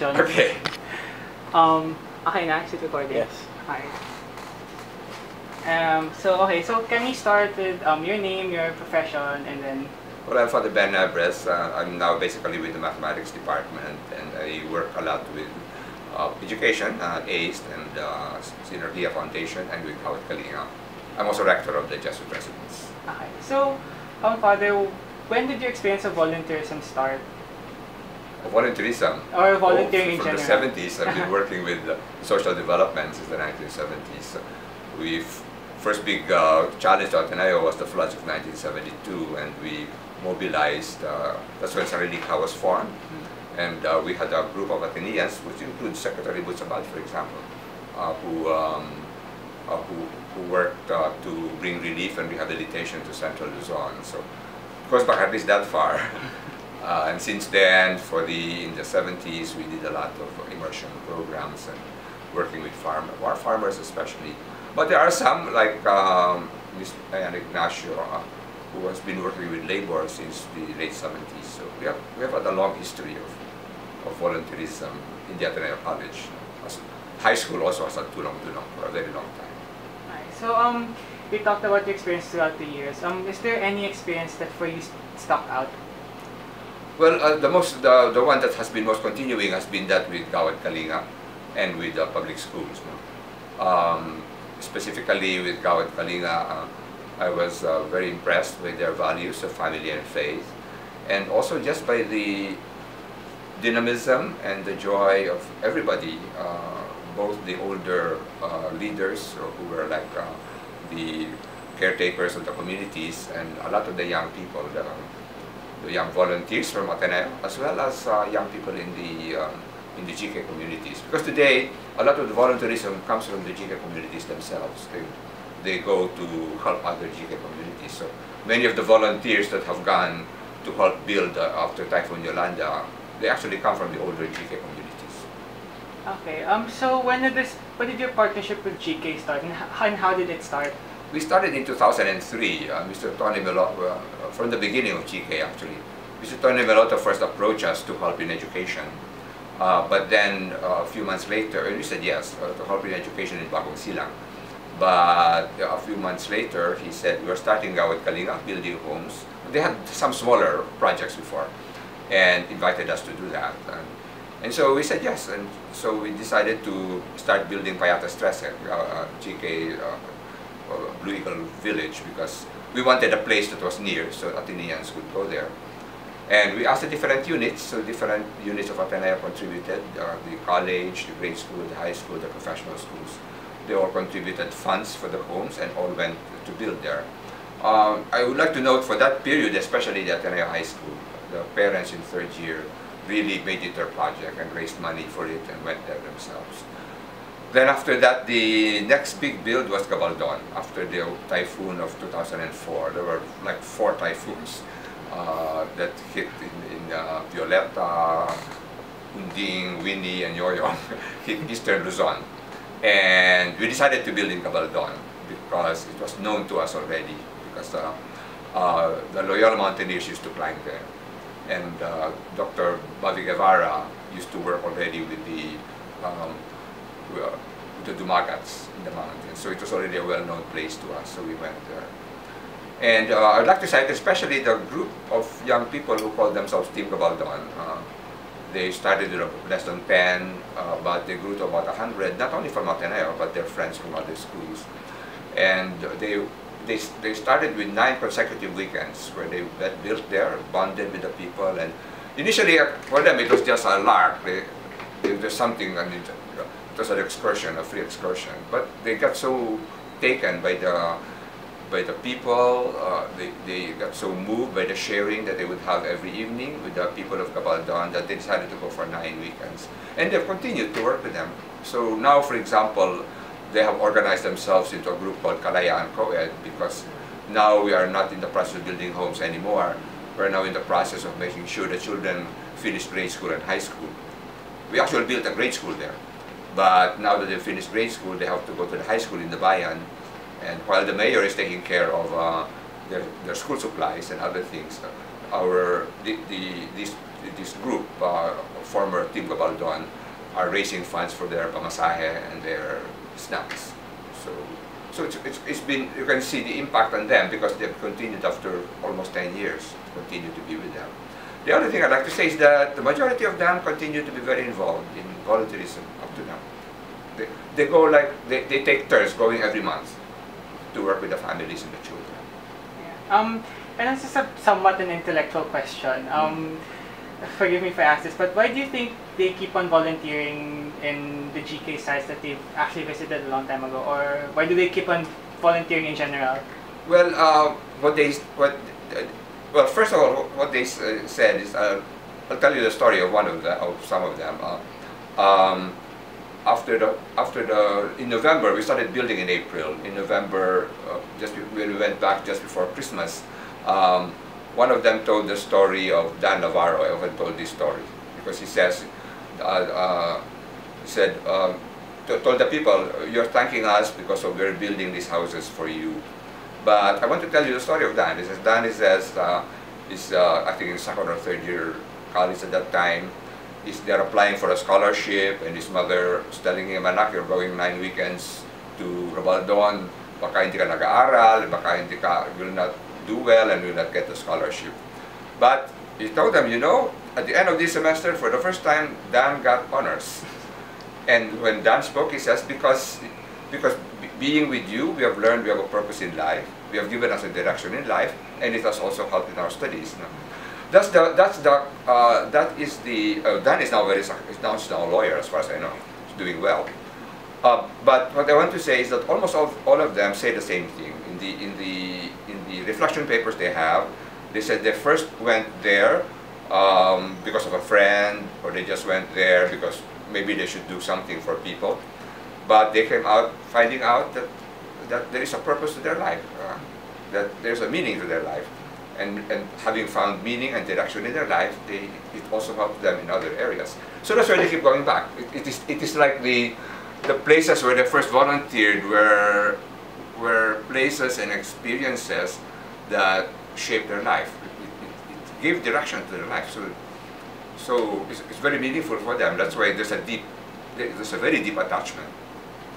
John. Okay. Okay na, is it recording? Yes. Okay. So can we start with your name, your profession, and then... Well, I'm Father Ben Abres. I'm now basically with the mathematics department, and I work a lot with education, ACE, and Synergia Foundation, and with Howard Kalinga. I'm also rector of the Jesuit Residence. Okay. So, Father, when did your experience of volunteerism start? Volunteerism? Or volunteering in from general? the 70s. I've been working with social development since the 1970s. First big challenge to Ateneo was the floods of 1972, and we mobilized. That's when Sarilica was formed. And we had a group of Ateneans, which includes Secretary Butsabal, for example, who worked to bring relief and rehabilitation to Central Luzon. So it goes back at least that far. And since then, in the 70s, we did a lot of immersion programs and working with farmers especially. But there are some, like Ms. Diana Ignacio, who has been working with labor since the late 70s. So we have had a long history of volunteerism in the Ateneo College. High school also has had tulong for a very long time. Right. So we talked about your experience throughout the years. Is there any experience that for you stuck out? Well, the one that has been most continuing has been that with Howard Kalinga and with the public schools. No? Specifically with Howard Kalinga, I was very impressed with their values of family and faith, and also just by the dynamism and the joy of everybody, both the older leaders who were like the caretakers of the communities, and a lot of the young people, the young volunteers from Ateneo, as well as young people in the GK communities. Because today, a lot of the volunteerism comes from the GK communities themselves. They go to help other GK communities. So many of the volunteers that have gone to help build after Typhoon Yolanda, they actually come from the older GK communities. Okay. So when did your partnership with GK start, and how did it start? We started in 2003. Mr. Tony Melotto, from the beginning of GK actually, Mr. Tony Melotto first approached us to help in education. But then a few months later, and we said yes, to help in education in Bagong Silang. But a few months later, he said, we're starting out with Kalinga, building homes. They had some smaller projects before, and invited us to do that. And so we said yes, and so we decided to start building Payatas Trece, GK Blue Eagle Village, because we wanted a place that was near so Ateneans could go there. And we asked the different units, so different units of Ateneo contributed, the college, the grade school, the high school, the professional schools. They all contributed funds for the homes and all went to build there. I would like to note for that period, especially the Ateneo High School, the parents in third year really made it their project and raised money for it and went there themselves. Then after that, the next big build was Gabaldon. After the typhoon of 2004, there were like 4 typhoons that hit in Violeta, Unding, Winnie, and Yoyong, hit eastern Luzon. And we decided to build in Gabaldon because it was known to us already, because the Loyola Mountaineers used to climb there. And Dr. Bobby Guevara used to work already with the Dumagats in the mountains. So it was already a well-known place to us, so we went there. And I'd like to cite especially the group of young people who called themselves Team Gabaldon. They started with less than 10, but they grew to about 100, not only from Ateneo, but their friends from other schools. And they started with 9 consecutive weekends where they built there, bonded with the people. And initially, for them, it was just a lark. There's something, I mean, it was an excursion, a free excursion. But they got so taken by the people, they got so moved by the sharing that they would have every evening with the people of Gabaldon that they decided to go for 9 weekends. And they've continued to work with them. So now, for example, they have organized themselves into a group called Kalayaan Co-Ed, because now we are not in the process of building homes anymore. We're now in the process of making sure the children finish grade school and high school. We actually built a grade school there. But now that they've finished grade school, they have to go to the high school in the Bayan. And while the mayor is taking care of their school supplies and other things, these this group, former Team Gabaldon, are raising funds for their pamasahe and their snacks. So it's been, you can see the impact on them because they've continued after almost 10 years, continue to be with them. The other thing I'd like to say is that the majority of them continue to be very involved in volunteerism up to now. They go like, they take turns going every month to work with the families and the children. Yeah. And this is somewhat an intellectual question. Forgive me if I ask this, but why do you think they keep on volunteering in the GK sites that they've actually visited a long time ago? Or why do they keep on volunteering in general? Well, well, first of all, what they said is, I'll tell you the story of some of them. In November, we started building in April. In November, when we went back just before Christmas, one of them told the story of Dan Navarro. I often told this story because he says, told the people, "You're thanking us because we're building these houses for you." But I want to tell you the story of Dan. Dan is I think in second or third year college at that time. They're applying for a scholarship, and his mother is telling him, "Anak, you're going 9 weekends to Rabaldon. Baka hindi ka nag-aaral, baka hindi ka, will not do well and will not get the scholarship." But he told them, you know, at the end of this semester, for the first time, Dan got honors. And when Dan spoke, he says, because being with you, we have learned we have a purpose in life. We have given us a direction in life, and it has also helped in our studies. No? Dan is now he's now a lawyer, as far as I know. He's doing well. But what I want to say is that almost all of them say the same thing. In the reflection papers they have, they said they first went there because of a friend, or they just went there because maybe they should do something for people. But they came out finding out that there is a purpose to their life, that there's a meaning to their life. And having found meaning and direction in their life, it also helps them in other areas. So that's why they keep going back. It is like the places where they first volunteered were places and experiences that shaped their life. It gave direction to their life. So it's very meaningful for them. That's why there's a very deep attachment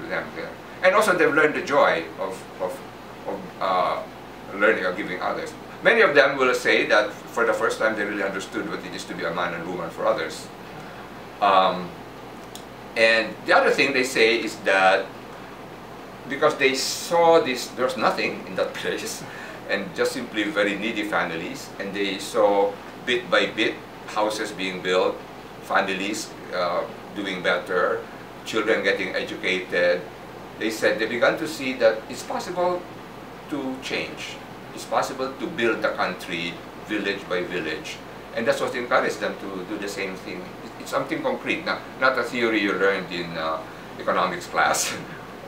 to them there. And also they've learned the joy of learning or giving others. Many of them will say that for the first time they really understood what it is to be a man and woman for others. And the other thing they say is that because they saw there's nothing in that place, and just simply very needy families, and they saw bit by bit houses being built, families doing better, children getting educated. They said they began to see that it's possible to change. It's possible to build the country village by village. And that's what encouraged them to do the same thing. It's something concrete, not a theory you learned in economics class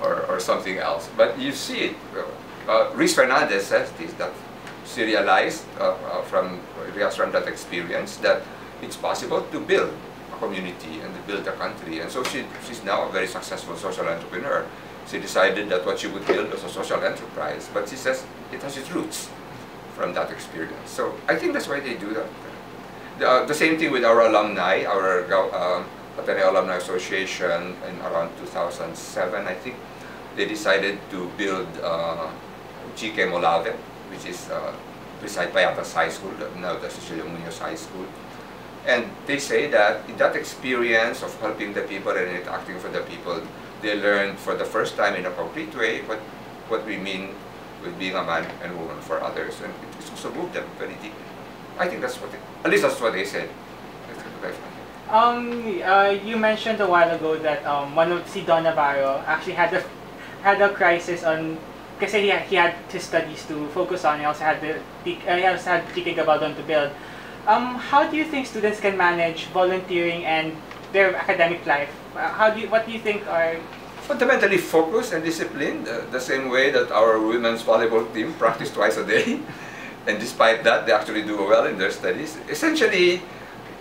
or something else. But you see it. Ruiz Fernandez says this, that she realized from that experience that it's possible to build a community and to build a country. And so she's now a very successful social entrepreneur. She decided that what she would build was a social enterprise, but she says it has its roots from that experience. So I think that's why they do that. The same thing with our alumni, our Ateneo Alumni Association in around 2007, I think. They decided to build GK Molave, which is beside Payatas High School, now the Cecilia Munoz High School. And they say that in that experience of helping the people and interacting for the people, they learned for the first time in a concrete way what we mean with being a man and woman for others, and it also moved them very deeply. I think that's at least that's what they said. You mentioned a while ago that one of Don Navarro actually had a crisis on, kasi he had his studies to focus on. He also had GK Gabaldon to build. How do you think students can manage volunteering and their academic life? What do you think are fundamentally focused and disciplined, the same way that our women's volleyball team practice twice a day, and despite that they actually do well in their studies. Essentially,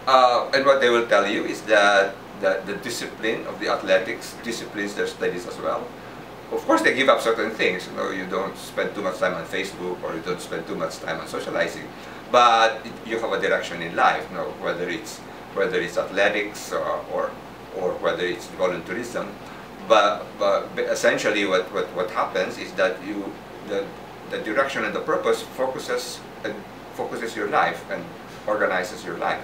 and what they will tell you is that the discipline of the athletics disciplines their studies as well. Of course, they give up certain things. You know, you don't spend too much time on Facebook, or you don't spend too much time on socializing. but you have a direction in life, you know, whether it's athletics or whether it's volunteerism. But essentially what happens is that the direction and the purpose focuses your life and organizes your life.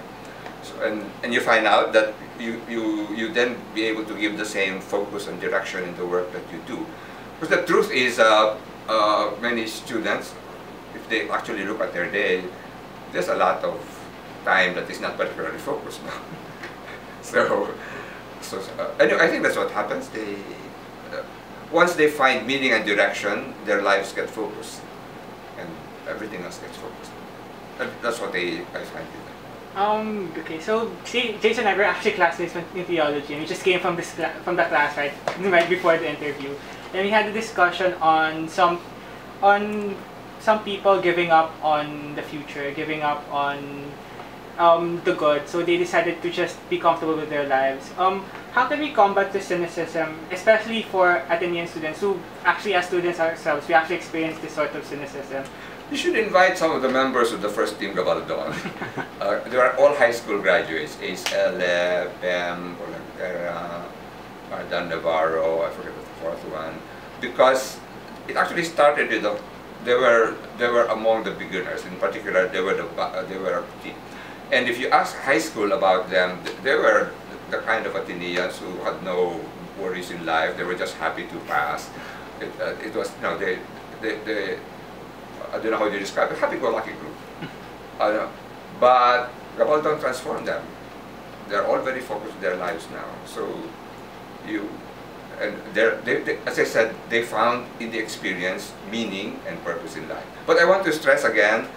So, and you find out that you then be able to give the same focus and direction in the work that you do. Because the truth is, many students, if they actually look at their day, there's a lot of time that is not particularly focused now. So anyway, I think that's what happens. Once they find meaning and direction, their lives get focused, and everything else gets focused. And that's what I find it. Okay, so see, Jason and I were actually classmates in theology, and we just came from the class right before the interview, and we had a discussion on some people giving up on the future, giving up on the good, so they decided to just be comfortable with their lives. How can we combat this cynicism, especially for Atenean students who actually, as students ourselves, we actually experience this sort of cynicism? You should invite some of the members of the first team Gabaldon. They are all high school graduates, Ace Ele, Pem, Olantera, Dan Navarro, I forget the fourth one, because it actually started with they were among the beginners. In particular, they were a team. And if you ask high school about them, they were the kind of Ateneans who had no worries in life. They were just happy to pass. It was, you know, they I don't know how you describe it, happy-go-lucky group. But Gabaldon transformed them. They're all very focused on their lives now. So as I said, they found in the experience meaning and purpose in life. But I want to stress again,